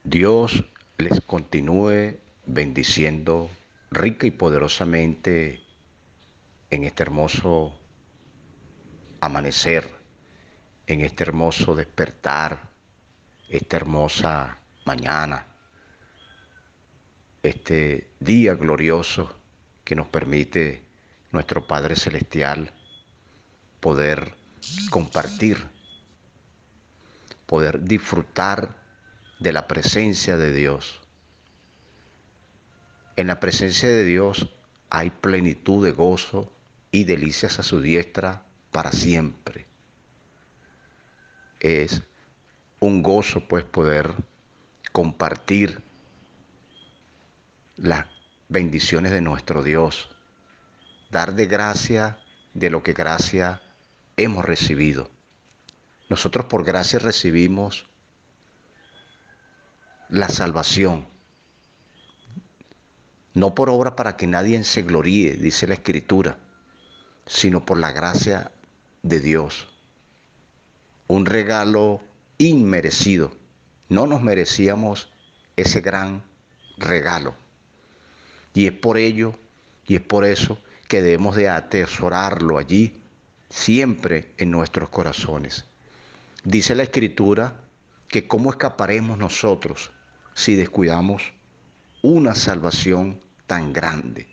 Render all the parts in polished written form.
Dios les continúe bendiciendo rica y poderosamente en este hermoso amanecer, en este hermoso despertar, esta hermosa mañana, este día glorioso que nos permite nuestro Padre Celestial poder compartir, poder disfrutar de la presencia de Dios. En la presencia de Dios hay plenitud de gozo y delicias a su diestra para siempre. Es un gozo pues poder compartir las bendiciones de nuestro Dios, dar de gracia de lo que gracia hemos recibido. Nosotros por gracia recibimos la salvación, no por obra para que nadie se gloríe, dice la Escritura, sino por la gracia de Dios. Un regalo inmerecido. No nos merecíamos ese gran regalo. Y es por ello, y es por eso que debemos de atesorarlo allí, siempre en nuestros corazones. Dice la Escritura que cómo escaparemos nosotros si descuidamos una salvación tan grande,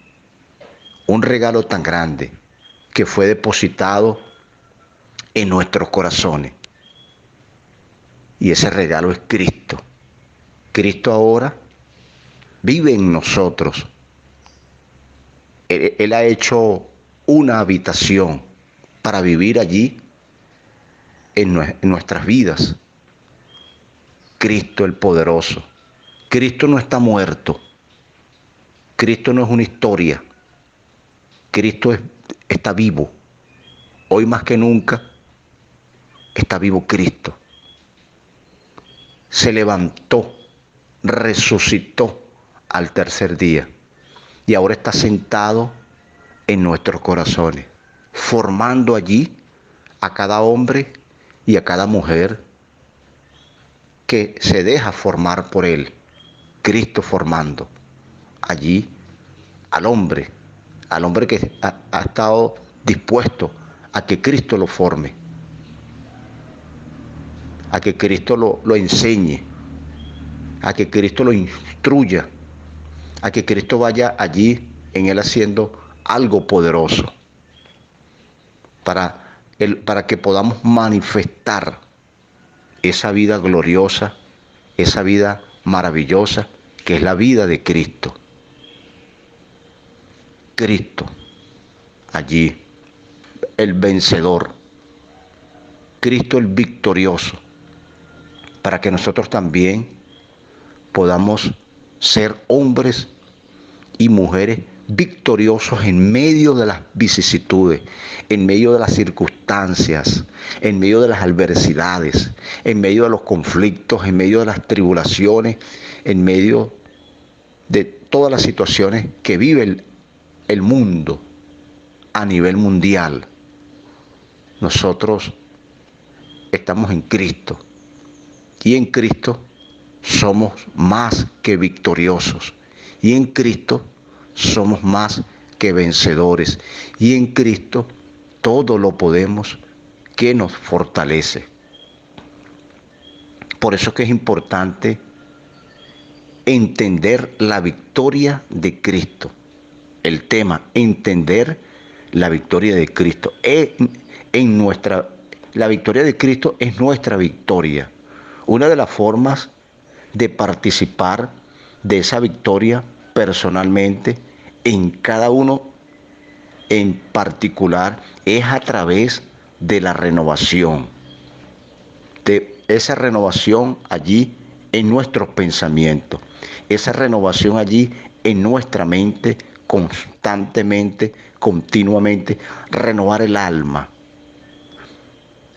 un regalo tan grande que fue depositado en nuestros corazones. Y ese regalo es Cristo. Cristo ahora vive en nosotros. Él ha hecho una habitación para vivir allí en nuestras vidas. Cristo el poderoso. Cristo no está muerto. Cristo no es una historia. Cristo está vivo. Hoy más que nunca está vivo Cristo. Se levantó, resucitó al tercer día y ahora está sentado en nuestros corazones, formando allí a cada hombre y a cada mujer que se deja formar por Él. Cristo formando allí al hombre que ha estado dispuesto a que Cristo lo forme, a que Cristo lo enseñe, a que Cristo lo instruya, a que Cristo vaya allí en Él haciendo algo poderoso para que podamos manifestar esa vida gloriosa, esa vida maravillosa que es la vida de Cristo. Cristo, allí, el vencedor, Cristo el victorioso, para que nosotros también podamos ser hombres y mujeres victoriosos en medio de las vicisitudes, en medio de las circunstancias, en medio de las adversidades, en medio de los conflictos, en medio de las tribulaciones, en medio de todas las situaciones que vive el mundo a nivel mundial. Nosotros estamos en Cristo y en Cristo somos más que victoriosos y en Cristo somos más que vencedores y en Cristo todo lo podemos que nos fortalece. Por eso es que es importante entender la victoria de Cristo. El tema, entender la victoria de Cristo. La victoria de Cristo es nuestra victoria. Una de las formas de participar de esa victoria personalmente en cada uno en particular es a través de la renovación. De esa renovación allí en nuestros pensamientos. Esa renovación allí en nuestra mente constantemente, continuamente, renovar el alma,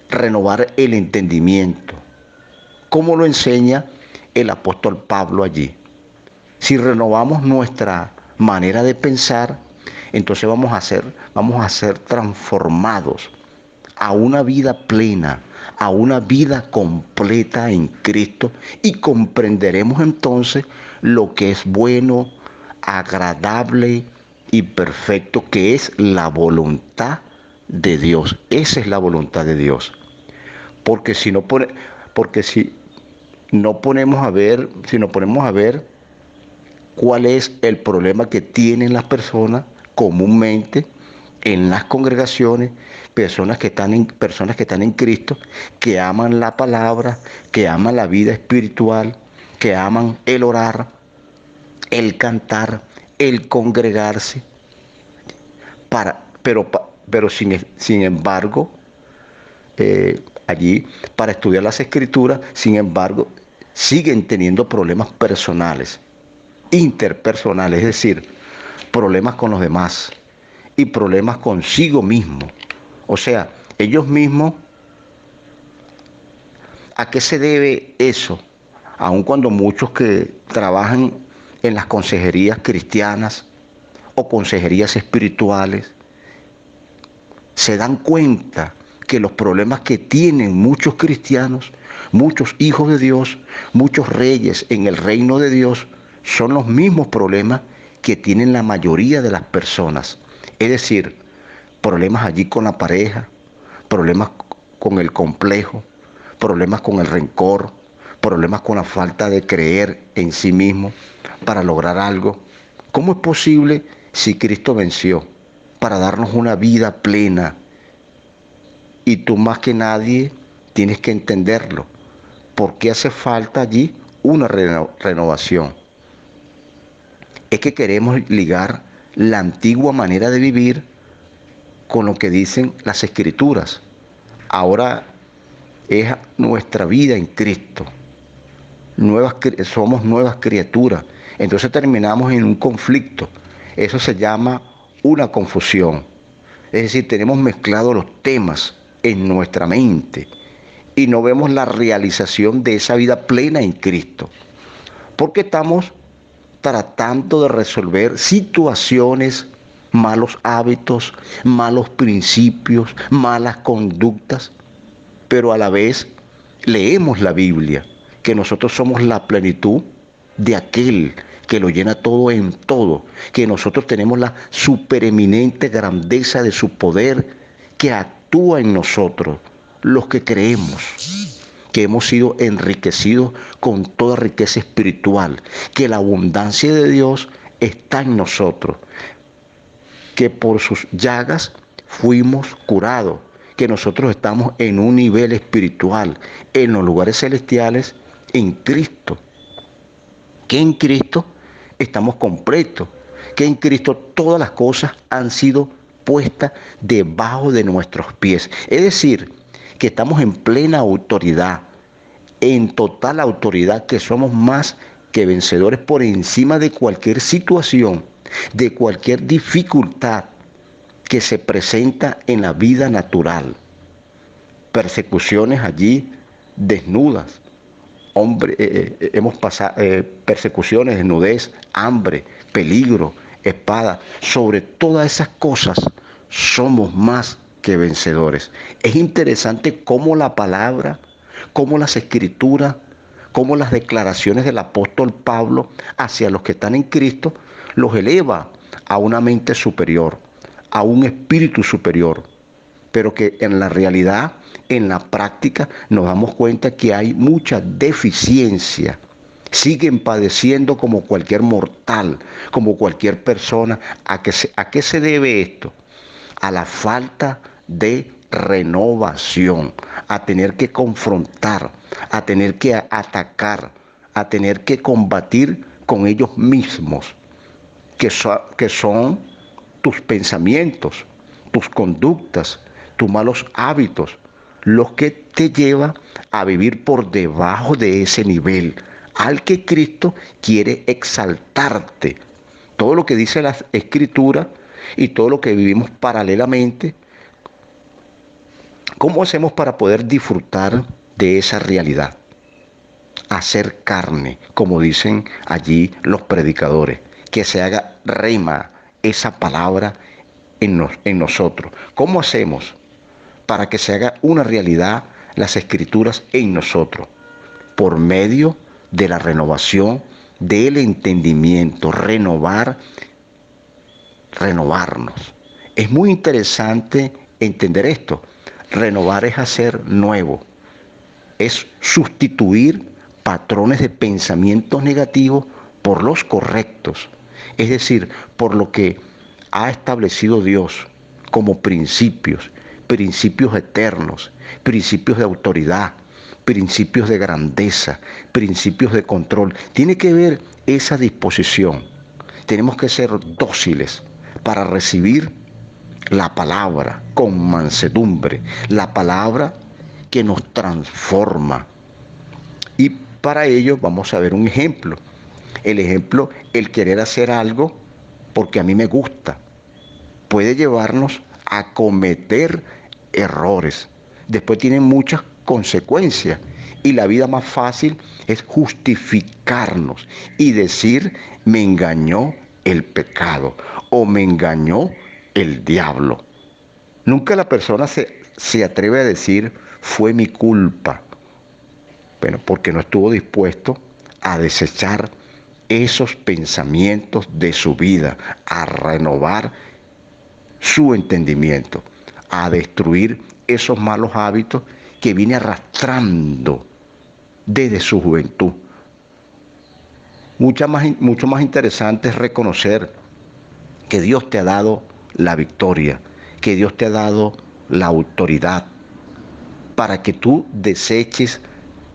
renovar el entendimiento. ¿Cómo lo enseña el apóstol Pablo allí? Si renovamos nuestra manera de pensar, entonces vamos a ser transformados a una vida plena, a una vida completa en Cristo, y comprenderemos entonces lo que es bueno, agradable y perfecto, que es la voluntad de Dios. Esa es la voluntad de Dios. Porque si no si nos ponemos a ver cuál es el problema que tienen las personas comúnmente en las congregaciones, personas que están en Cristo, que aman la palabra, que aman la vida espiritual, que aman el orar, el cantar, el congregarse, pero sin embargo, allí para estudiar las Escrituras, sin embargo, siguen teniendo problemas personales, interpersonales, es decir, problemas con los demás y problemas consigo mismo. O sea, ellos mismos, ¿a qué se debe eso? Aun cuando muchos que trabajan en las consejerías cristianas o consejerías espirituales se dan cuenta que los problemas que tienen muchos cristianos, muchos hijos de Dios, muchos reyes en el reino de Dios, son los mismos problemas que tienen la mayoría de las personas. Es decir, problemas allí con la pareja, problemas con el complejo, problemas con el rencor, problemas con la falta de creer en sí mismo para lograr algo. ¿Cómo es posible si Cristo venció para darnos una vida plena? Y tú más que nadie tienes que entenderlo, porque hace falta allí una renovación. Es que queremos ligar la antigua manera de vivir con lo que dicen las Escrituras. Ahora es nuestra vida en Cristo. Somos nuevas criaturas. Entonces terminamos en un conflicto. Eso se llama una confusión. Es decir, tenemos mezclados los temas en nuestra mente y no vemos la realización de esa vida plena en Cristo. Porque estamos tratando de resolver situaciones, malos hábitos, malos principios, malas conductas, pero a la vez leemos la Biblia, que nosotros somos la plenitud de aquel que lo llena todo en todo, que nosotros tenemos la supereminente grandeza de su poder que actúa en nosotros, los que creemos, que hemos sido enriquecidos con toda riqueza espiritual, que la abundancia de Dios está en nosotros, que por sus llagas fuimos curados, que nosotros estamos en un nivel espiritual, en los lugares celestiales, en Cristo, que en Cristo estamos completos, que en Cristo todas las cosas han sido puestas debajo de nuestros pies. Es decir, que estamos en plena autoridad, en total autoridad, que somos más que vencedores por encima de cualquier situación, de cualquier dificultad que se presenta en la vida natural. Persecuciones allí desnudas. Hemos pasado persecuciones, desnudez, hambre, peligro, espada. Sobre todas esas cosas somos más que vencedores. Es interesante cómo la palabra, cómo las Escrituras, cómo las declaraciones del apóstol Pablo hacia los que están en Cristo los eleva a una mente superior, a un espíritu superior, pero que en la realidad, en la práctica, nos damos cuenta que hay mucha deficiencia. Siguen padeciendo como cualquier mortal, como cualquier persona. ¿A qué se debe esto? A la falta de renovación, a tener que confrontar, a tener que atacar, a tener que combatir con ellos mismos, que son tus pensamientos, tus conductas, tus malos hábitos, los que te llevan a vivir por debajo de ese nivel al que Cristo quiere exaltarte. Todo lo que dice la Escritura y todo lo que vivimos paralelamente, ¿cómo hacemos para poder disfrutar de esa realidad? Hacer carne, como dicen allí los predicadores, que se haga rema esa palabra en nosotros. ¿Cómo hacemos? para que se haga una realidad las Escrituras en nosotros, por medio de la renovación del entendimiento, renovarnos. Es muy interesante entender esto. Renovar es hacer nuevo, es sustituir patrones de pensamientos negativos por los correctos, es decir, por lo que ha establecido Dios como principios eternos, principios de autoridad, principios de grandeza, principios de control. Tiene que ver esa disposición. Tenemos que ser dóciles para recibir la palabra con mansedumbre, la palabra que nos transforma. Y para ello vamos a ver un ejemplo. El ejemplo, el querer hacer algo porque a mí me gusta, puede llevarnos a cometer errores. Después tiene muchas consecuencias y la vida más fácil es justificarnos y decir: me engañó el pecado o me engañó el diablo. Nunca la persona se atreve a decir: fue mi culpa. Bueno, porque no estuvo dispuesto a desechar esos pensamientos de su vida, a renovar su entendimiento, a destruir esos malos hábitos que viene arrastrando desde su juventud. Mucho más interesante es reconocer que Dios te ha dado la victoria, que Dios te ha dado la autoridad para que tú deseches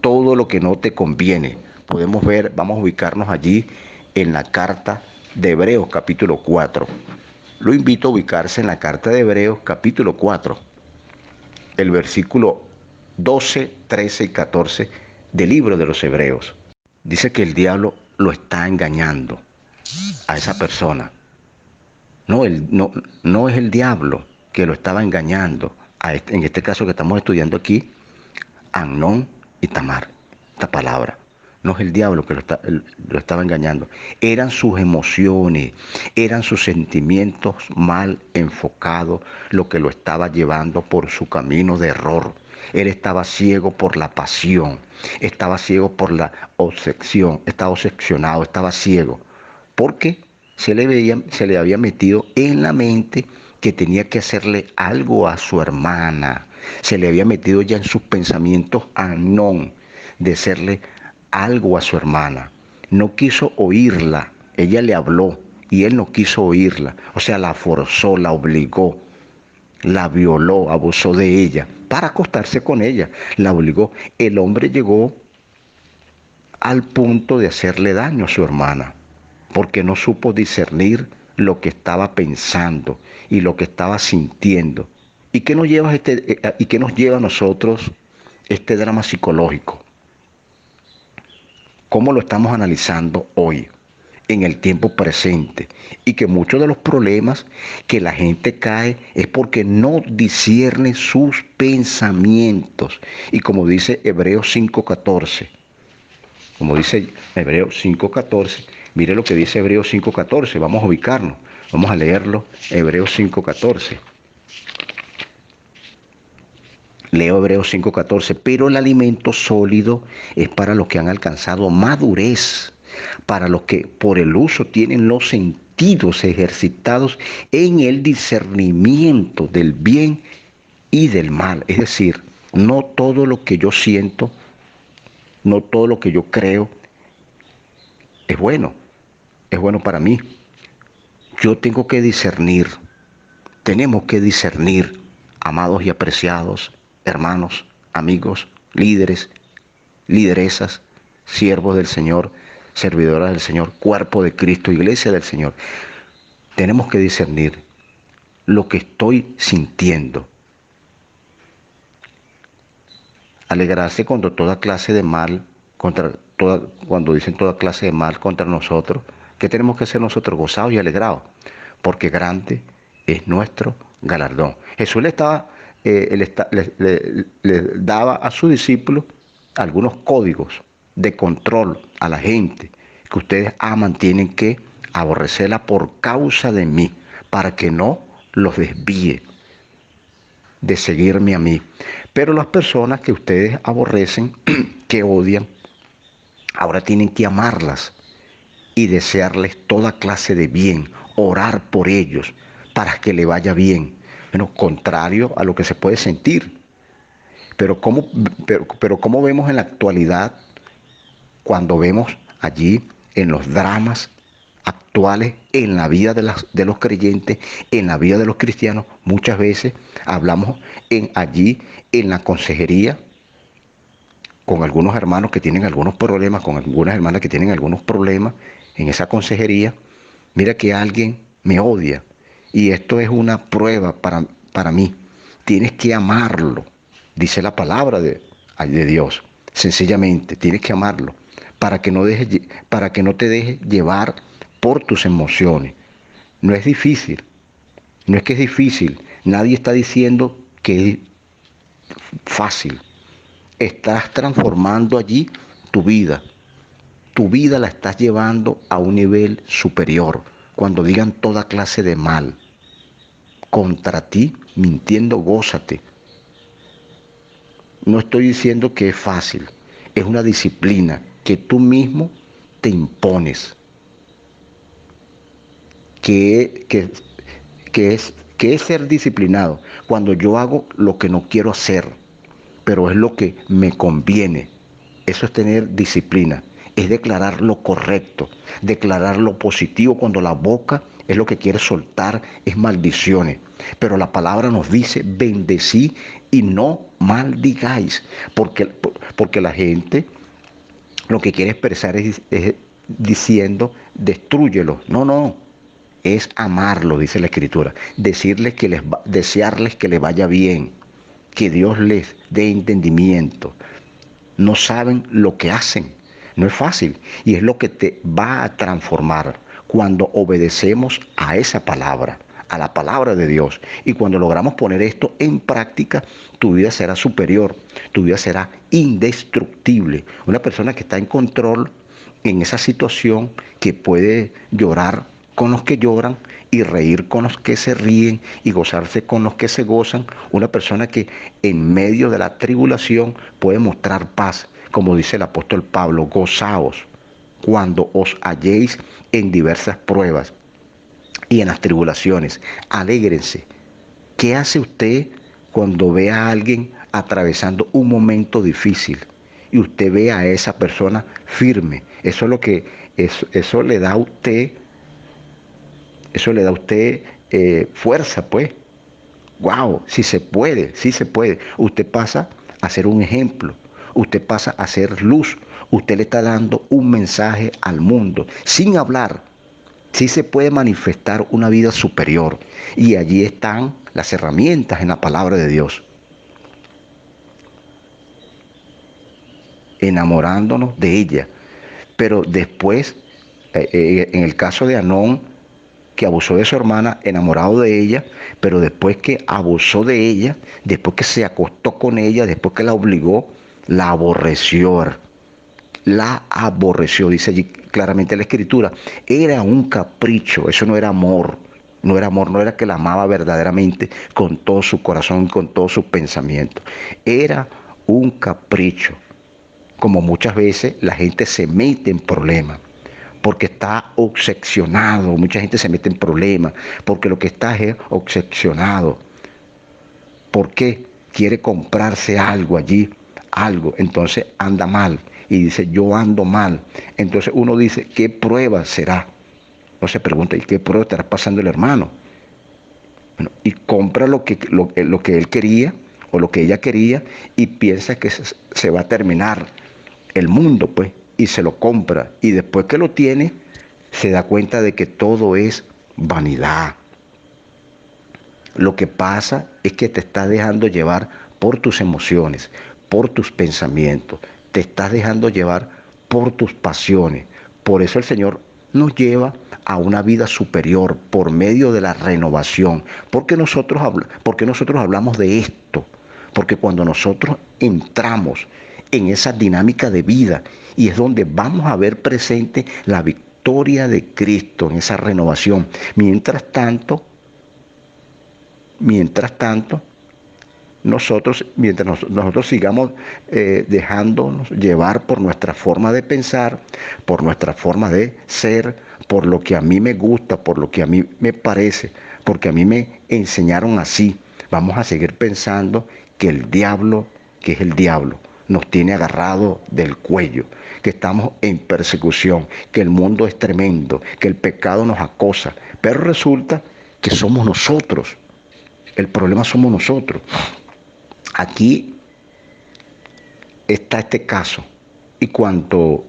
todo lo que no te conviene. Podemos ver, vamos a ubicarnos allí en la carta de Hebreos capítulo 4. Lo invito a ubicarse en la carta de Hebreos capítulo 4, el versículo 12, 13 y 14 del libro de los Hebreos. Dice que el diablo lo está engañando a esa persona. No es el diablo que lo estaba engañando. En este caso que estamos estudiando aquí, Amnón y Tamar, esta palabra. No es el diablo que lo estaba engañando. Eran sus emociones, eran sus sentimientos mal enfocados lo que lo estaba llevando por su camino de error. Él estaba ciego por la pasión, estaba ciego por la obsesión, estaba obsesionado, estaba ciego. Porque se le había metido en la mente que tenía que hacerle algo a su hermana. Se le había metido ya en sus pensamientos Amnón de hacerle algo a su hermana. No quiso oírla, ella le habló y él no quiso oírla. O sea, la forzó, la obligó, la violó, abusó de ella para acostarse con ella, la obligó. El hombre llegó al punto de hacerle daño a su hermana porque no supo discernir lo que estaba pensando y lo que estaba sintiendo. ¿Y qué nos lleva a nosotros este drama psicológico? ¿Cómo lo estamos analizando hoy, en el tiempo presente? Y que muchos de los problemas que la gente cae es porque no discierne sus pensamientos. Y como dice Hebreos 5:14, mire lo que dice Hebreos 5:14, vamos a ubicarnos, vamos a leerlo, Hebreos 5:14. Leo Hebreos 5:14, pero el alimento sólido es para los que han alcanzado madurez, para los que por el uso tienen los sentidos ejercitados en el discernimiento del bien y del mal. Es decir, no todo lo que yo siento, no todo lo que yo creo es bueno para mí. Yo tengo que discernir, tenemos que discernir, amados y apreciados hermanos, amigos, líderes, lideresas, siervos del Señor, servidoras del Señor, cuerpo de Cristo, iglesia del Señor. Tenemos que discernir lo que estoy sintiendo. Alegrarse cuando toda clase de mal, cuando dicen toda clase de mal contra nosotros. ¿Qué tenemos que hacer nosotros? Gozados y alegrados, porque grande es nuestro galardón. Jesús le daba a sus discípulos algunos códigos de control a la gente, que ustedes aman, tienen que aborrecerla por causa de mí, para que no los desvíe de seguirme a mí. Pero las personas que ustedes aborrecen, que odian, ahora tienen que amarlas y desearles toda clase de bien, orar por ellos para que le vaya bien. Bueno, contrario a lo que se puede sentir. Pero ¿cómo vemos en la actualidad cuando vemos allí en los dramas actuales en la vida de los creyentes, en la vida de los cristianos? Muchas veces hablamos allí en la consejería con algunos hermanos que tienen algunos problemas, con algunas hermanas que tienen algunos problemas en esa consejería. Mira que alguien me odia y esto es una prueba para mí. Tienes que amarlo, dice la palabra de Dios. Sencillamente, tienes que amarlo para que no te dejes llevar por tus emociones. No es difícil, no es que es difícil. Nadie está diciendo que es fácil. Estás transformando allí tu vida. Tu vida la estás llevando a un nivel superior. Cuando digan toda clase de mal contra ti, mintiendo, gózate. No estoy diciendo que es fácil. Es una disciplina que tú mismo te impones. Que es ser disciplinado. Cuando yo hago lo que no quiero hacer, pero es lo que me conviene. Eso es tener disciplina. Es declarar lo correcto, declarar lo positivo cuando la boca es lo que quiere soltar, es maldiciones. Pero la palabra nos dice, bendecí y no maldigáis, porque la gente lo que quiere expresar es diciendo, destrúyelo. No, es amarlo, dice la Escritura, desearles que les vaya bien, que Dios les dé entendimiento. No saben lo que hacen. No es fácil y es lo que te va a transformar cuando obedecemos a esa palabra, a la palabra de Dios. Y cuando logramos poner esto en práctica, tu vida será superior, tu vida será indestructible. Una persona que está en control en esa situación, que puede llorar con los que lloran y reír con los que se ríen y gozarse con los que se gozan. Una persona que en medio de la tribulación puede mostrar paz, como dice el apóstol Pablo, gozaos cuando os halléis en diversas pruebas y en las tribulaciones. Alégrense. ¿Qué hace usted cuando ve a alguien atravesando un momento difícil y usted ve a esa persona firme? Eso le da a usted fuerza, pues. Wow, sí se puede. Usted pasa a ser un ejemplo. Usted pasa a ser luz. Usted le está dando un mensaje al mundo. Sin hablar, sí se puede manifestar una vida superior. Y allí están las herramientas en la palabra de Dios. Enamorándonos de ella. Pero después, en el caso de Anón, que abusó de su hermana, enamorado de ella, pero después que abusó de ella, después que se acostó con ella, después que la obligó, la aborreció. La aborreció, dice allí claramente la Escritura. Era un capricho, eso no era amor. No era que la amaba verdaderamente con todo su corazón, con todos sus pensamientos. Era un capricho. Como muchas veces la gente se mete en problemas porque está obsesionado. Mucha gente se mete en problemas porque lo que está es obsesionado. ¿Por qué? Quiere comprarse algo allí, algo, entonces anda mal y dice, yo ando mal. Entonces uno dice, ¿qué prueba será? No se pregunta, ¿y qué prueba estará pasando el hermano? Bueno, y compra lo que él quería o lo que ella quería y piensa que se va a terminar el mundo, pues, y se lo compra. Y después que lo tiene, se da cuenta de que todo es vanidad. Lo que pasa es que te estás dejando llevar por tus emociones, por tus pensamientos, te estás dejando llevar por tus pasiones. Por eso el Señor nos lleva a una vida superior por medio de la renovación. ¿Por qué nosotros hablamos de esto? Porque cuando nosotros entramos en esa dinámica de vida y es donde vamos a ver presente la victoria de Cristo en esa renovación. Mientras tanto, mientras nosotros sigamos dejándonos llevar por nuestra forma de pensar, por nuestra forma de ser, por lo que a mí me gusta, por lo que a mí me parece, porque a mí me enseñaron así, vamos a seguir pensando que el diablo, que es el diablo, nos tiene agarrado del cuello, que estamos en persecución, que el mundo es tremendo, que el pecado nos acosa, pero resulta que somos nosotros. El problema somos nosotros. Aquí está este caso. ¿Y cuántos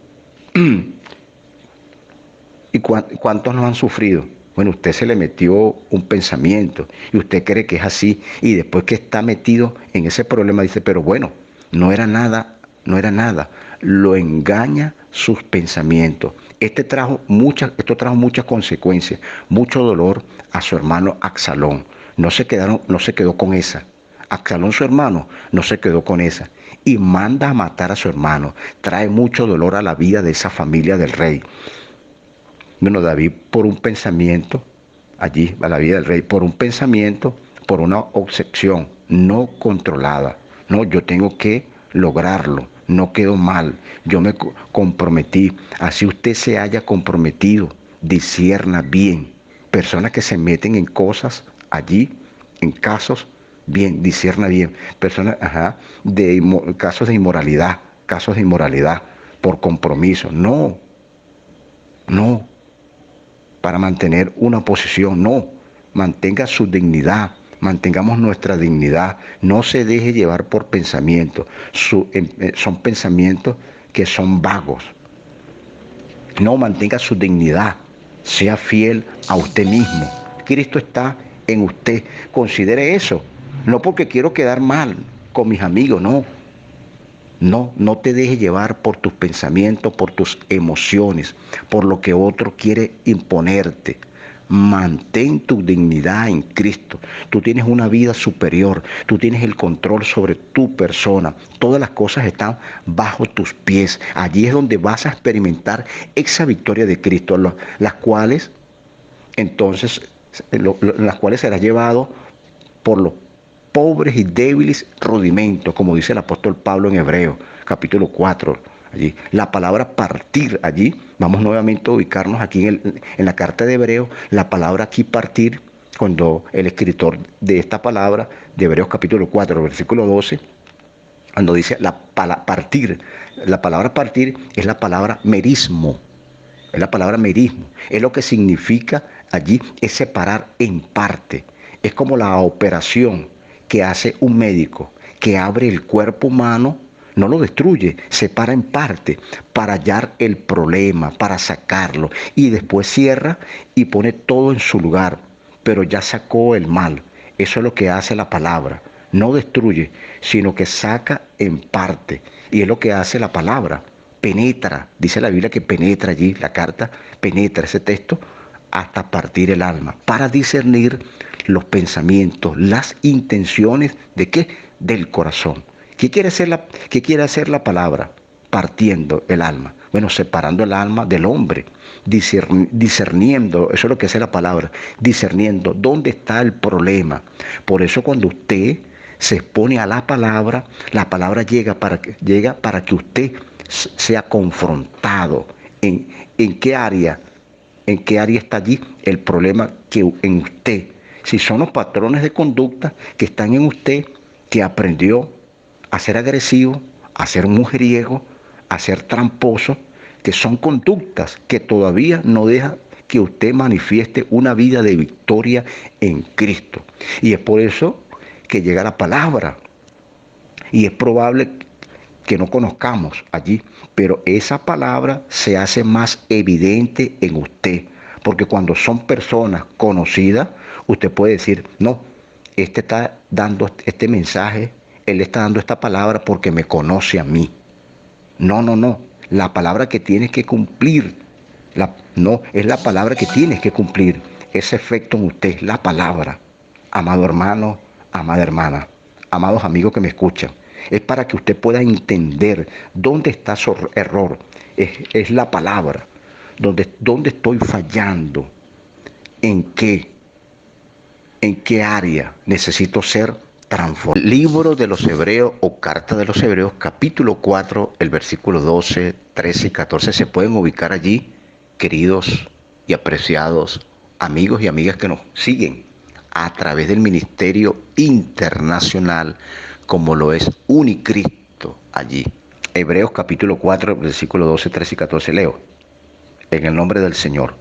nos han sufrido? Bueno, usted se le metió un pensamiento y usted cree que es así, y después que está metido en ese problema dice, pero bueno, no era nada. Lo engaña sus pensamientos. Esto trajo muchas consecuencias, mucho dolor a su hermano Absalón. No se quedó con esa. Absalón, su hermano, no se quedó con esa y manda a matar a su hermano. Trae mucho dolor a la vida de esa familia del rey. Bueno, David, por un pensamiento, allí va la vida del rey, por un pensamiento, por una obsesión no controlada. No, yo tengo que lograrlo, no quedó mal, yo me comprometí. Así usted se haya comprometido, discierna bien. Personas que se meten en cosas allí, en casos, bien, discierna bien. Personas, casos de inmoralidad, por compromiso. No, para mantener una posición, no, mantenga su dignidad, mantengamos nuestra dignidad, no se deje llevar por pensamientos, son pensamientos que son vagos. No, mantenga su dignidad, sea fiel a usted mismo. Cristo está en usted, considere eso, no porque quiero quedar mal con mis amigos, no. No te dejes llevar por tus pensamientos, por tus emociones, por lo que otro quiere imponerte. Mantén tu dignidad en Cristo. Tú tienes una vida superior, tú tienes el control sobre tu persona. Todas las cosas están bajo tus pies. Allí es donde vas a experimentar esa victoria de Cristo, las cuales serás llevado por los pobres y débiles rudimentos, como dice el apóstol Pablo en Hebreos, capítulo 4. Allí. La palabra partir, allí, vamos nuevamente a ubicarnos aquí en la carta de Hebreos, la palabra aquí partir, cuando el escritor de esta palabra, de Hebreos capítulo 4, versículo 12, cuando dice partir, la palabra partir es la palabra merismo, es lo que significa allí, es separar en parte, es como la operación que hace un médico, que abre el cuerpo humano, no lo destruye, separa en parte para hallar el problema, para sacarlo, y después cierra y pone todo en su lugar, pero ya sacó el mal. Eso es lo que hace la palabra, no destruye, sino que saca en parte, y es lo que hace la palabra, penetra, dice la Biblia que penetra allí, la carta penetra ese texto, hasta partir el alma, para discernir los pensamientos, las intenciones de ¿qué? Del corazón. ¿Qué quiere hacer la palabra? Partiendo el alma. Bueno, separando el alma del hombre, discerniendo, eso es lo que hace la palabra, discerniendo dónde está el problema. Por eso cuando usted se expone a la palabra llega para que usted sea confrontado. ¿En qué área? ¿En qué área está allí el problema que en usted? Si son los patrones de conducta que están en usted, que aprendió a ser agresivo, a ser mujeriego, a ser tramposo, que son conductas que todavía no dejan que usted manifieste una vida de victoria en Cristo. Y es por eso que llega la palabra. Y es probable que no conozcamos allí, pero esa palabra se hace más evidente en usted, porque cuando son personas conocidas, usted puede decir, no, este está dando este mensaje, él está dando esta palabra porque me conoce a mí. No, la palabra que tienes que cumplir, es la palabra que tienes que cumplir, ese efecto en usted, la palabra. Amado hermano, amada hermana, amados amigos que me escuchan, es para que usted pueda entender dónde está su error. Es la palabra. ¿Dónde estoy fallando? ¿En qué área necesito ser transformar. Libro de los Hebreos o Carta de los Hebreos, capítulo 4, el versículo 12, 13 y 14, se pueden ubicar allí, queridos y apreciados amigos y amigas que nos siguen a través del ministerio internacional como lo es Unicristo allí. Hebreos capítulo 4, versículo 12, 13 y 14, leo. En el nombre del Señor.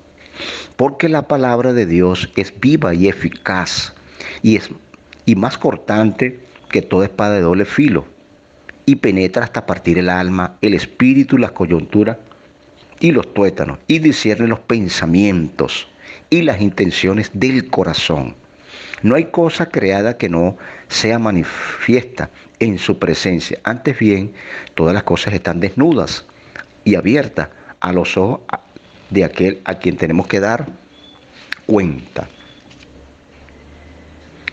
Porque la palabra de Dios es viva y eficaz y más cortante que toda espada de doble filo, y penetra hasta partir el alma, el espíritu, las coyunturas y los tuétanos, y discierne los pensamientos y las intenciones del corazón. No hay cosa creada que no sea manifiesta en su presencia. Antes bien, todas las cosas están desnudas y abiertas a los ojos de aquel a quien tenemos que dar cuenta.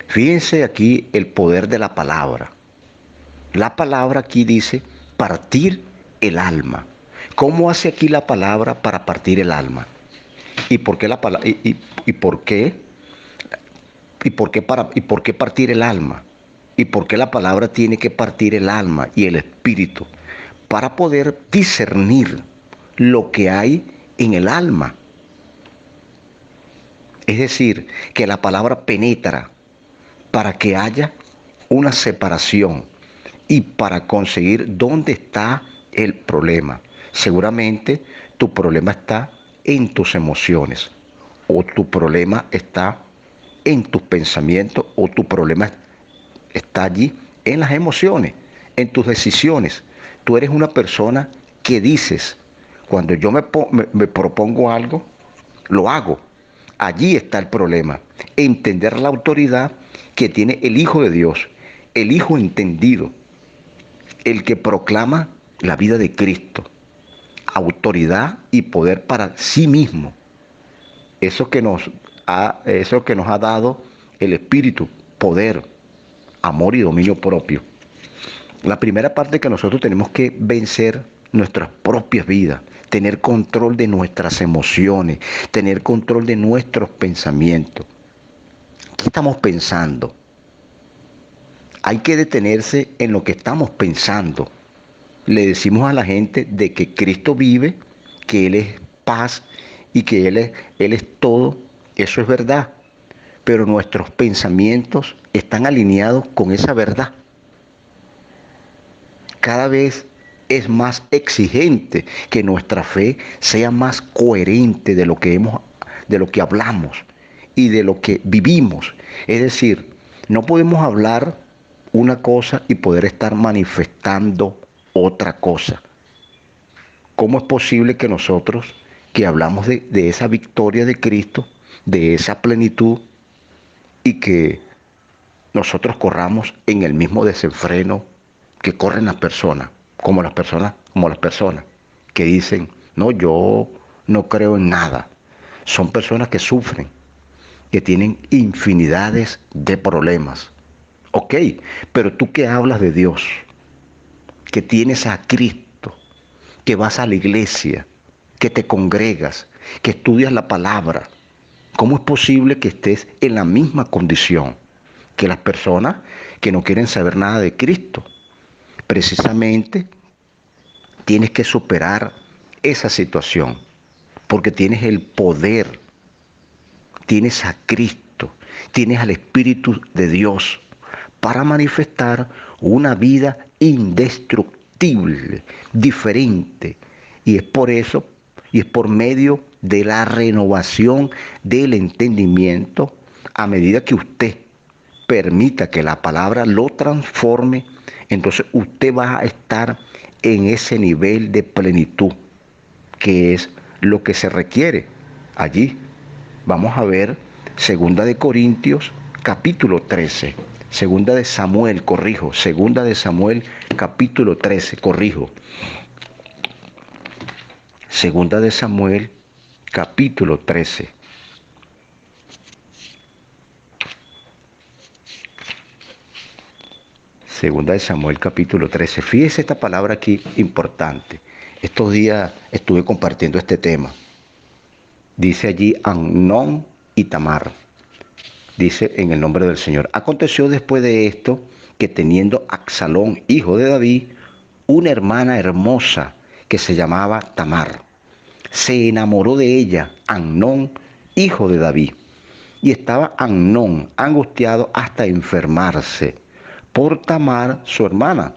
Fíjense aquí el poder de la palabra. La palabra aquí dice partir el alma. ¿Cómo hace aquí la palabra para partir el alma? ¿Y por qué la palabra? ¿Y por qué? ¿Y por qué partir el alma? ¿Y por qué la palabra tiene que partir el alma y el espíritu? Para poder discernir lo que hay en el alma. Es decir, que la palabra penetra para que haya una separación y para conseguir dónde está el problema. Seguramente tu problema está en tus emociones, o tu problema está en tus pensamientos, o tu problema está allí en las emociones, en tus decisiones. Tú eres una persona que dices, cuando yo me propongo algo, lo hago. Allí está el problema. Entender la autoridad que tiene el Hijo de Dios, el Hijo entendido, el que proclama la vida de Cristo, autoridad y poder para sí mismo. Eso que nos ha dado el Espíritu, poder, amor y dominio propio. La primera parte que nosotros tenemos que vencer nuestras propias vidas, tener control de nuestras emociones, tener control de nuestros pensamientos. ¿Qué estamos pensando? Hay que detenerse en lo que estamos pensando. Le decimos a la gente de que Cristo vive, que Él es paz y que Él es todo. Eso es verdad. Pero nuestros pensamientos están alineados con esa verdad. Cada vez es más exigente que nuestra fe sea más coherente de lo que hablamos y de lo que vivimos. Es decir, no podemos hablar una cosa y poder estar manifestando otra cosa. ¿Cómo es posible que nosotros, que hablamos de esa victoria de Cristo, de esa plenitud, y que nosotros corramos en el mismo desenfreno que corren las personas, como las personas que dicen, no, yo no creo en nada? Son personas que sufren, que tienen infinidades de problemas. Ok, pero tú que hablas de Dios, que tienes a Cristo, que vas a la iglesia, que te congregas, que estudias la palabra, ¿cómo es posible que estés en la misma condición que las personas que no quieren saber nada de Cristo? Precisamente tienes que superar esa situación, porque tienes el poder, tienes a Cristo, tienes al Espíritu de Dios para manifestar una vida indestructible, diferente. Y es por eso, y es por medio de la renovación del entendimiento, a medida que usted permita que la palabra lo transforme, entonces usted va a estar en ese nivel de plenitud, que es lo que se requiere. Allí vamos a ver 2 de Corintios capítulo 13. Segunda de Samuel, corrijo. Segunda de Samuel, capítulo 13, corrijo. Segunda de Samuel, capítulo 13. Segunda de Samuel, capítulo 13. Fíjese esta palabra aquí importante. Estos días estuve compartiendo este tema. Dice allí Amnón y Tamar. dice en el nombre del Señor. Aconteció después de esto que teniendo Absalón, hijo de David, una hermana hermosa que se llamaba Tamar, se enamoró de ella Amnón, hijo de David. Y estaba Amnón angustiado hasta enfermarse por Tamar, su hermana,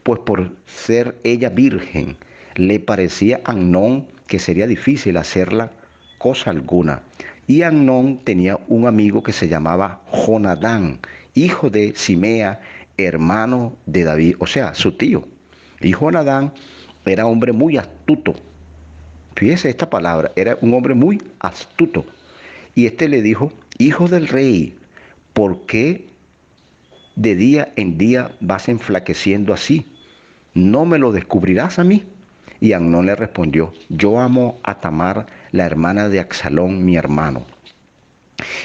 pues por ser ella virgen, le parecía a Amnón que sería difícil hacerla cosa alguna. Y Amnón tenía un amigo que se llamaba Jonadán, hijo de Simea, hermano de David, o sea, su tío. Y Jonadán era hombre muy astuto. Fíjese esta palabra, era un hombre muy astuto. Y este le dijo: hijo del rey, ¿por qué de día en día vas enflaqueciendo así? ¿No me lo descubrirás a mí? Y Amnón le respondió: yo amo a Tamar, la hermana de Absalón, mi hermano.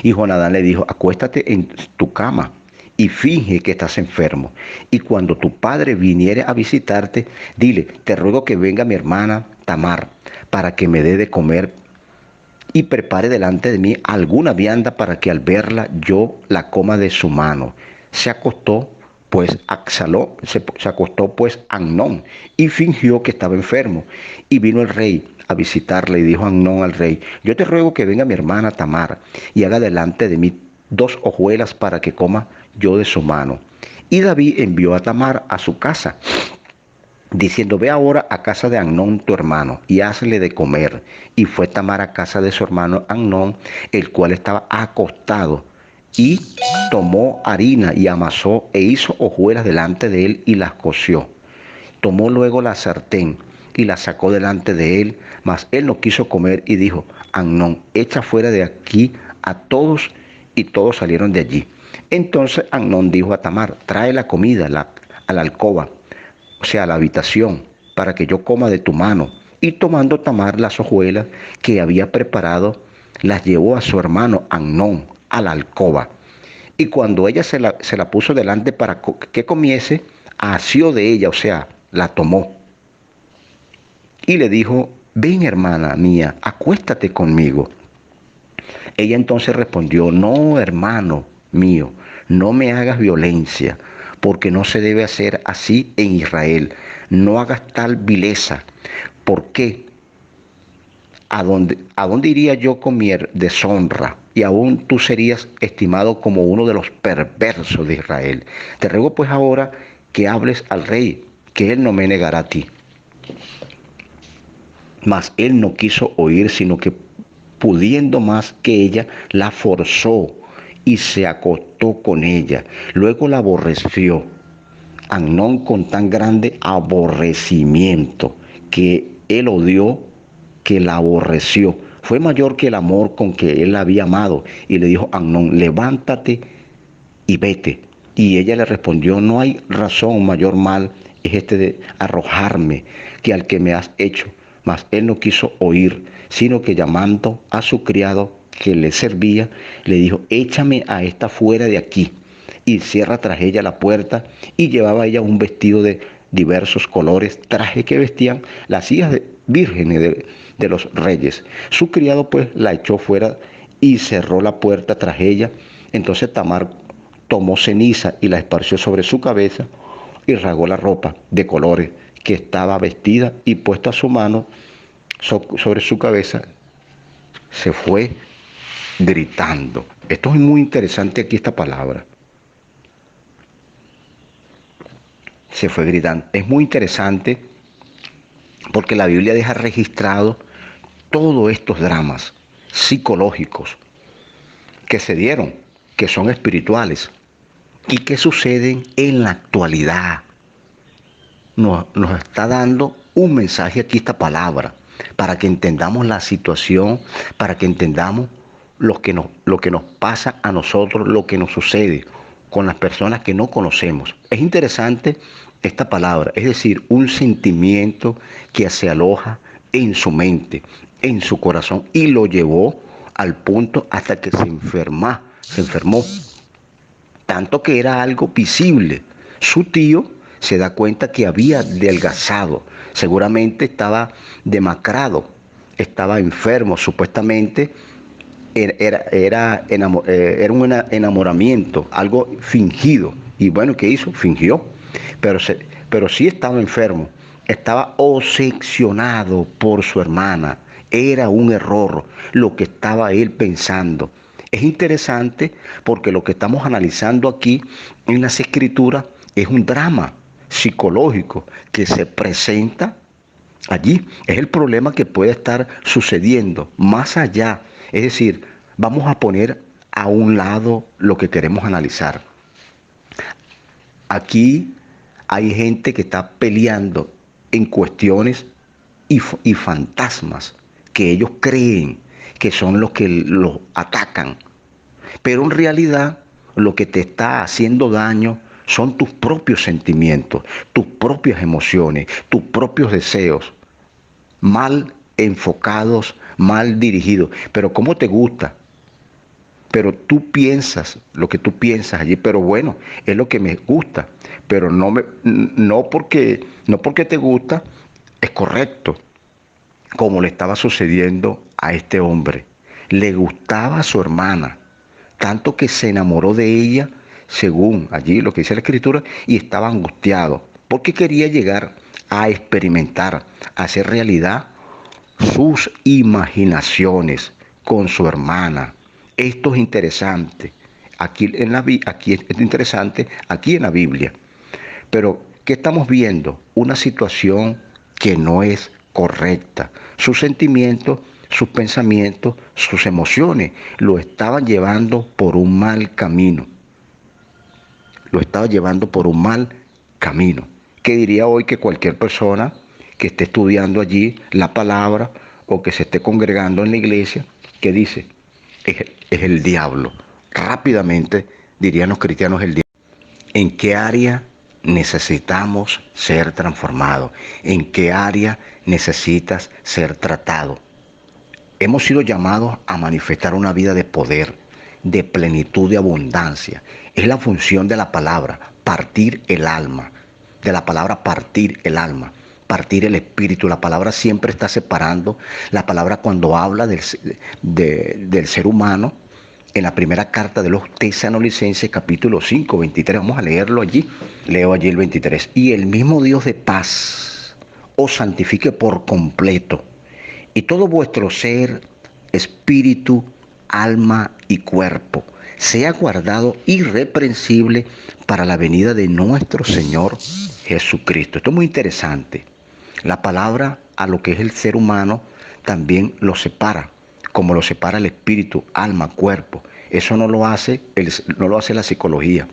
Y Jonadán le dijo: acuéstate en tu cama y finge que estás enfermo. Y cuando tu padre viniere a visitarte, dile: te ruego que venga mi hermana Tamar para que me dé de comer y prepare delante de mí alguna vianda para que al verla yo la coma de su mano. Se acostó pues Amnón y fingió que estaba enfermo. Y vino el rey a visitarle y dijo Amnón al rey: yo te ruego que venga mi hermana Tamar y haga delante de mí 2 hojuelas para que coma yo de su mano. Y David envió a Tamar a su casa, diciendo: ve ahora a casa de Amnón tu hermano y hazle de comer. Y fue Tamar a casa de su hermano Amnón, el cual estaba acostado, y tomó harina y amasó e hizo hojuelas delante de él y las coció. Tomó luego la sartén y la sacó delante de él, mas él no quiso comer y dijo: Amnón, echa fuera de aquí a todos. Y todos salieron de allí. Entonces Amnón dijo a Tamar: trae la comida a la alcoba, o sea, a la habitación, para que yo coma de tu mano. Y tomando Tamar las hojuelas que había preparado, las llevó a su hermano Amnón a la alcoba. Y cuando ella se la puso delante para que comiese, asió de ella, o sea, la tomó. Y le dijo: ven, hermana mía, acuéstate conmigo. Ella entonces respondió: no, hermano mío, no me hagas violencia, porque no se debe hacer así en Israel. No hagas tal vileza. ¿Por qué? ¿A dónde iría yo con mi deshonra? Y aún tú serías estimado como uno de los perversos de Israel. Te ruego pues ahora que hables al rey, que él no me negará a ti. Mas él no quiso oír, sino que pudiendo más que ella, la forzó y se acostó con ella. Luego la aborreció Amnón con tan grande aborrecimiento que él odió, que la aborreció. Fue mayor que el amor con que él la había amado. Y le dijo a Amnón: levántate y vete. Y ella le respondió: no hay razón, mayor mal es este de arrojarme que al que me has hecho. Mas él no quiso oír, sino que llamando a su criado que le servía, le dijo: échame a esta fuera de aquí. Y cierra tras ella la puerta. Y llevaba ella un vestido de diversos colores, traje que vestían las hijas vírgenes de los reyes. Su criado pues la echó fuera y cerró la puerta tras ella. Entonces Tamar tomó ceniza y la esparció sobre su cabeza y rasgó la ropa de colores que estaba vestida, y puesta su mano sobre su cabeza, se fue gritando. Esto es muy interesante aquí, esta palabra. Se fue gritando. Es muy interesante porque la Biblia deja registrado todos estos dramas psicológicos que se dieron, que son espirituales y que suceden en la actualidad. Nos está dando un mensaje aquí, esta palabra, para que entendamos la situación, para que entendamos lo que nos pasa a nosotros, lo que nos sucede con las personas que no conocemos. Es interesante esta palabra, es decir, un sentimiento que se aloja en su mente, en su corazón, y lo llevó al punto hasta que se enfermó, tanto que era algo visible. Su tío se da cuenta que había adelgazado, seguramente estaba demacrado, estaba enfermo, supuestamente era un enamoramiento, algo fingido. Y bueno, ¿qué hizo? Fingió. Pero sí estaba enfermo, estaba obsesionado por su hermana. Era un error lo que estaba él pensando. Es interesante porque lo que estamos analizando aquí en las escrituras es un drama psicológico que se presenta allí. Es el problema que puede estar sucediendo más allá. Es decir, vamos a poner a un lado lo que queremos analizar. Aquí hay gente que está peleando en cuestiones y fantasmas que ellos creen que son los que los atacan. Pero en realidad lo que te está haciendo daño son tus propios sentimientos, tus propias emociones, tus propios deseos, mal enfocados, mal dirigidos. Pero ¿cómo te gusta? Pero tú piensas lo que tú piensas allí, pero bueno, es lo que me gusta, pero no porque te gusta, es correcto, como le estaba sucediendo a este hombre. Le gustaba a su hermana, tanto que se enamoró de ella, según allí lo que dice la escritura, y estaba angustiado, porque quería llegar a experimentar, a hacer realidad sus imaginaciones con su hermana. Esto es interesante. Aquí es interesante, aquí en la Biblia. Pero, ¿qué estamos viendo? Una situación que no es correcta. Sus sentimientos, sus pensamientos, sus emociones lo estaban llevando por un mal camino. Lo estaba llevando por un mal camino. ¿Qué diría hoy que cualquier persona que esté estudiando allí la palabra o que se esté congregando en la iglesia, que dice, es el diablo? Rápidamente dirían los cristianos el diablo. ¿En qué área necesitamos ser transformados? ¿En qué área necesitas ser tratado? Hemos sido llamados a manifestar una vida de poder, de plenitud, de abundancia. Es la función de la palabra, partir el alma. De la palabra partir el alma, partir el espíritu. La palabra siempre está separando. La palabra cuando habla del ser humano, en la primera carta de los Tesalonicenses, capítulo 5, 23, vamos a leerlo allí. Leo allí el 23. Y el mismo Dios de paz os santifique por completo, y todo vuestro ser, espíritu, alma y cuerpo sea guardado irreprensible para la venida de nuestro Señor Jesucristo. Esto es muy interesante. La palabra a lo que es el ser humano también lo separa, como lo separa el espíritu, alma, cuerpo. Eso no lo hace la psicología.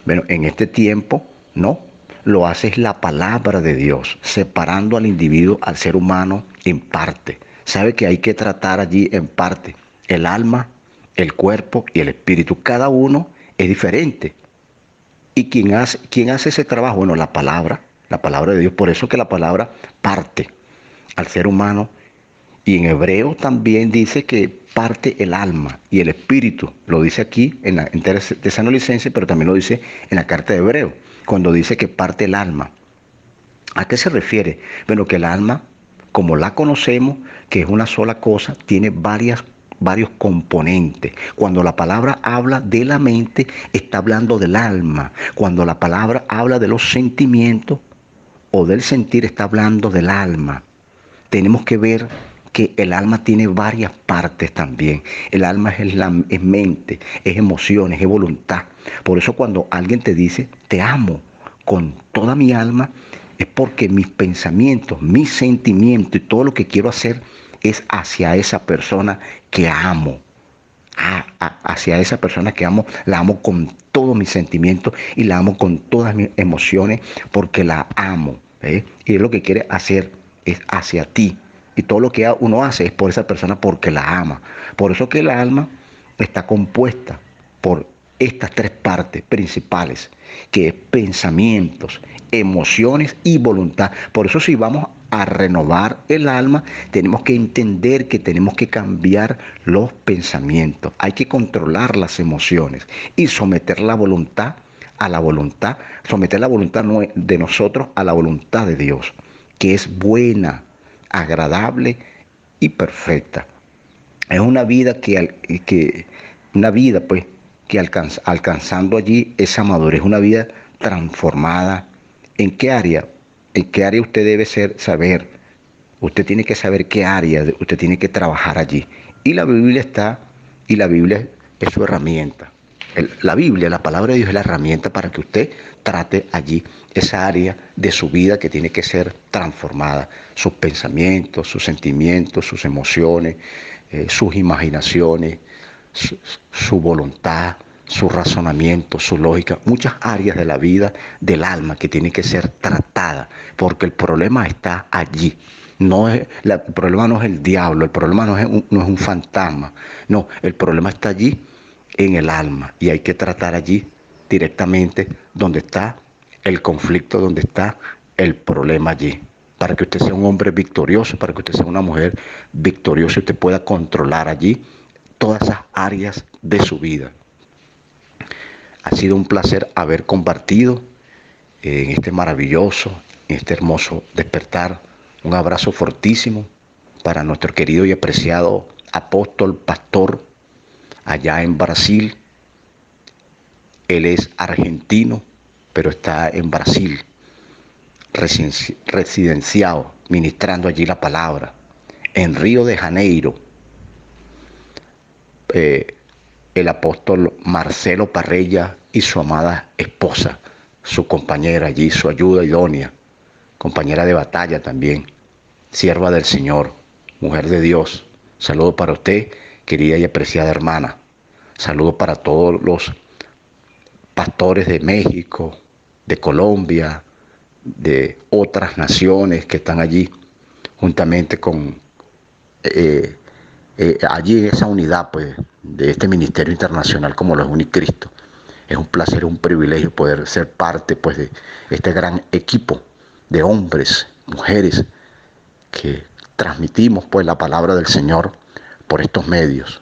Bueno, en este tiempo, no. Lo hace es la palabra de Dios, separando al individuo, al ser humano, en parte. Sabe que hay que tratar allí en parte el alma, el cuerpo y el espíritu. Cada uno es diferente. ¿Y quién hace ese trabajo? Bueno, la palabra de Dios. Por eso que la palabra parte al ser humano. Y en hebreo también dice que parte el alma y el espíritu. Lo dice aquí en Tesalonicenses, pero también lo dice en la carta de Hebreo, cuando dice que parte el alma. ¿A qué se refiere? Bueno, que el alma, como la conocemos, que es una sola cosa, tiene varios componentes. Cuando la palabra habla de la mente, está hablando del alma. Cuando la palabra habla de los sentimientos o del sentir, está hablando del alma. Tenemos que ver que el alma tiene varias partes también. El alma es mente, es emociones, es voluntad. Por eso cuando alguien te dice, te amo con toda mi alma, es porque mis pensamientos, mis sentimientos y todo lo que quiero hacer es hacia esa persona que amo. Hacia esa persona que amo, la amo con todos mis sentimientos y la amo con todas mis emociones porque la amo. Y es lo que quiere hacer es hacia ti. Y todo lo que uno hace es por esa persona porque la ama. Por eso que el alma está compuesta por estas tres partes principales, que es pensamientos, emociones y voluntad. Por eso si vamos a renovar el alma, tenemos que entender que tenemos que cambiar los pensamientos. Hay que controlar las emociones y someter la voluntad a la voluntad, someter la voluntad de nosotros a la voluntad de Dios, que es buena, agradable y perfecta. Es una vida una vida pues, que alcanzando allí esa madurez, una vida transformada. ¿En qué área? ¿En qué área usted debe saber? Usted tiene que saber qué área usted tiene que trabajar allí. Y la Biblia y la Biblia es su herramienta. La Biblia, la palabra de Dios es la herramienta para que usted trate allí esa área de su vida que tiene que ser transformada. Sus pensamientos, sus sentimientos, sus emociones, sus imaginaciones, su voluntad, su razonamiento, su lógica, muchas áreas de la vida del alma que tienen que ser tratadas, porque el problema está allí. El problema no es el diablo, el problema no es un fantasma, no, el problema está allí en el alma y hay que tratar allí directamente donde está el conflicto, donde está el problema allí, para que usted sea un hombre victorioso, para que usted sea una mujer victoriosa y usted pueda controlar allí todas esas áreas de su vida. Ha sido un placer haber compartido en este maravilloso, en este hermoso despertar. Un abrazo fortísimo para nuestro querido y apreciado apóstol, pastor, allá en Brasil. Él es argentino, pero está en Brasil, residenciado, ministrando allí la palabra. En Río de Janeiro, el apóstol Marcelo Parrella y su amada esposa, su compañera allí, su ayuda idónea, compañera de batalla también, sierva del Señor, mujer de Dios. Saludo para usted, querida y apreciada hermana. Saludo para todos los pastores de México, de Colombia, de otras naciones que están allí, juntamente con allí en esa unidad pues, de este ministerio internacional como lo es Unicristo. Es un placer, un privilegio poder ser parte pues, de este gran equipo de hombres, mujeres, que transmitimos pues, la palabra del Señor por estos medios,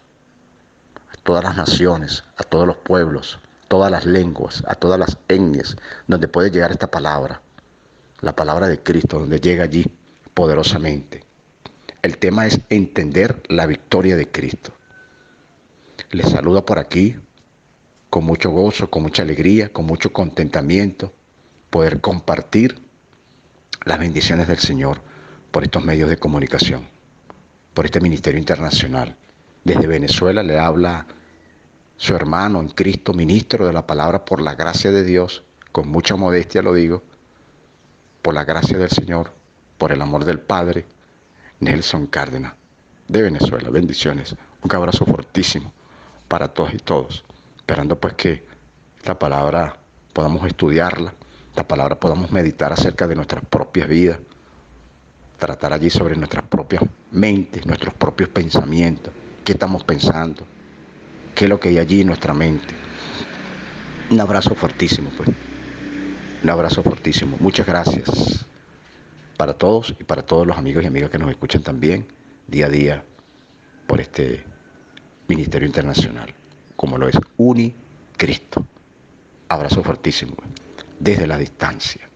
a todas las naciones, a todos los pueblos, todas las lenguas, a todas las etnias, donde puede llegar esta palabra, la palabra de Cristo, donde llega allí poderosamente. El tema es entender la victoria de Cristo. Les saludo por aquí con mucho gozo, con mucha alegría, con mucho contentamiento, poder compartir las bendiciones del Señor por estos medios de comunicación, por este ministerio internacional. Desde Venezuela le habla su hermano en Cristo, ministro de la palabra por la gracia de Dios, con mucha modestia lo digo, por la gracia del Señor, por el amor del Padre, Nelson Cárdenas, de Venezuela. Bendiciones. Un abrazo fortísimo para todos y todos. Esperando pues que esta palabra podamos estudiarla, la palabra podamos meditar acerca de nuestras propias vidas, tratar allí sobre nuestras propias mentes, nuestros propios pensamientos, qué estamos pensando, qué es lo que hay allí en nuestra mente. Un abrazo fortísimo pues. Un abrazo fortísimo. Muchas gracias para todos y para todos los amigos y amigas que nos escuchan también día a día por este ministerio internacional, como lo es Unicristo. Abrazo fortísimo desde la distancia.